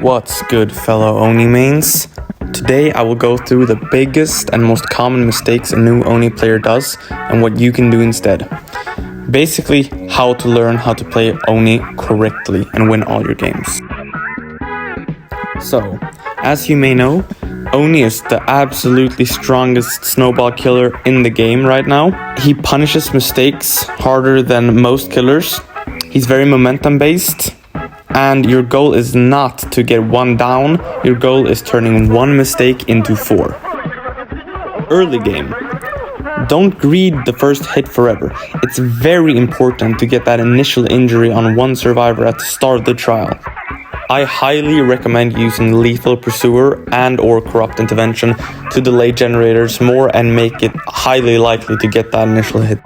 What's good, fellow ONI mains? Today I will go through the biggest and most common mistakes a new ONI player does and what you can do instead. Basically, how to learn how to play ONI correctly and win all your games. So, as you may know, ONI is the absolutely strongest snowball killer in the game right now. He punishes mistakes harder than most killers. He's very momentum based. And your goal is not to get one down, your goal is turning one mistake into 4. Early game. Don't greed the first hit forever. It's very important to get that initial injury on one survivor at the start of the trial. I highly recommend using Lethal Pursuer and or Corrupt Intervention to delay generators more and make it highly likely to get that initial hit.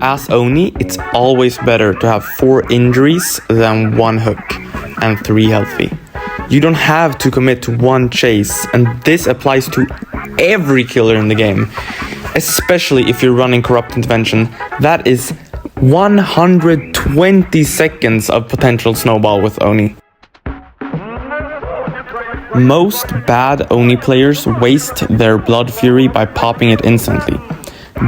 As ONI, it's always better to have 4 injuries than 1 hook and 3 healthy. You don't have to commit to one chase, and this applies to every killer in the game, especially if you're running Corrupt Intervention. That is 120 seconds of potential snowball with ONI. Most bad ONI players waste their Blood Fury by popping it instantly.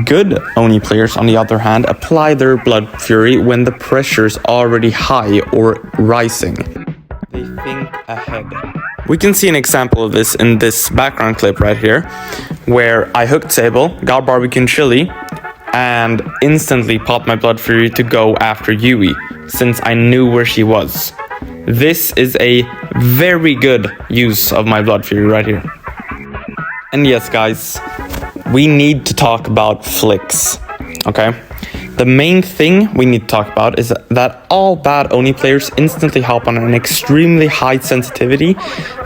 Good ONI players, on the other hand, apply their Blood Fury when the pressure's already high or rising. They think ahead. We can see an example of this in this background clip right here, where I hooked Sable, got barbecue and chili, and instantly popped my Blood Fury to go after Yui, since I knew where she was. This is a very good use of my Blood Fury right here. And yes, guys, we need to talk about flicks, okay? The main thing we need to talk about is that all bad ONI players instantly hop on an extremely high sensitivity.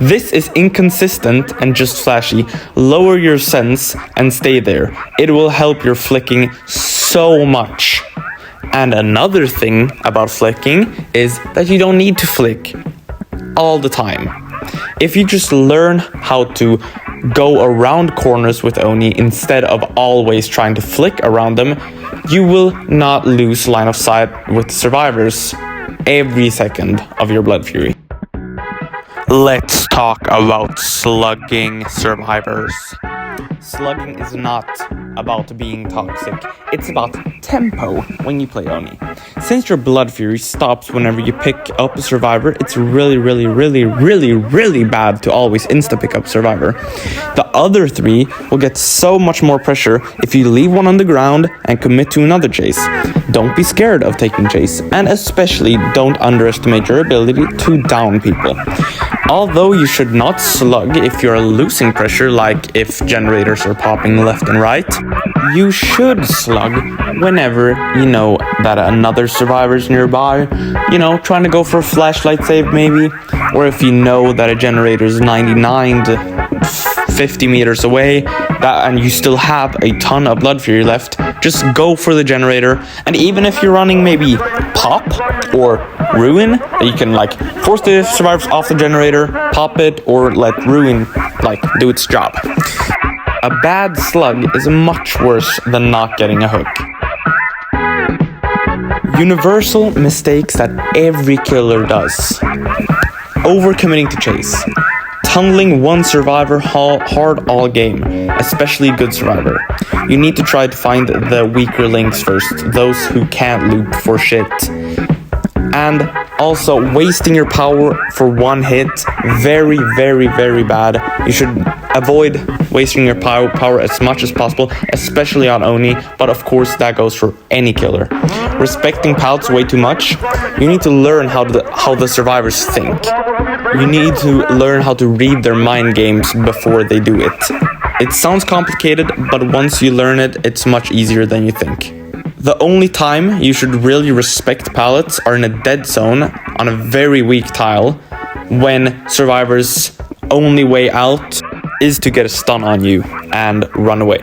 This is inconsistent and just flashy. Lower your sense and stay there. It will help your flicking so much. And another thing about flicking is that you don't need to flick all the time. If you just learn how to go around corners with ONI instead of always trying to flick around them, you will not lose line of sight with survivors every second of your Blood Fury. Let's talk about slugging survivors. Slugging is not about being toxic, it's about tempo when you play ONI. Since your Blood Fury stops whenever you pick up a survivor, it's really bad to always insta-pick up survivor. The other 3 will get so much more pressure if you leave one on the ground and commit to another chase. Don't be scared of taking chase, and especially don't underestimate your ability to down people. Although you should not slug if you're losing pressure, like if generators are popping left and right, you should slug whenever you know that another survivor's nearby, trying to go for a flashlight save maybe, or if you know that a generator is 99 to 50 meters away, and you still have a ton of Blood Fury left, just go for the generator. And even if you're running maybe Pop or Ruin, you can force the survivors off the generator, pop it, or let Ruin do its job. A bad slug is much worse than not getting a hook. Universal mistakes that every killer does. Overcommitting to chase. Tunneling one survivor hard all game, especially good survivor. You need to try to find the weaker links first, those who can't loop for shit. And also, wasting your power for one hit, very bad. You should avoid wasting your power as much as possible, especially on ONI, but of course that goes for any killer. Respecting pals way too much. You need to learn how the survivors think. You need to learn how to read their mind games before they do it. It sounds complicated, but once you learn it, it's much easier than you think. The only time you should really respect pallets are in a dead zone on a very weak tile, when survivors' only way out is to get a stun on you and run away.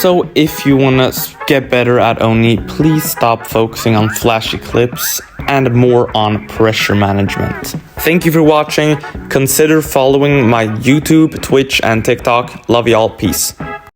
So if you wanna get better at ONI, please stop focusing on flashy clips and more on pressure management. Thank you for watching. Consider following my YouTube, Twitch, and TikTok. Love y'all. Peace.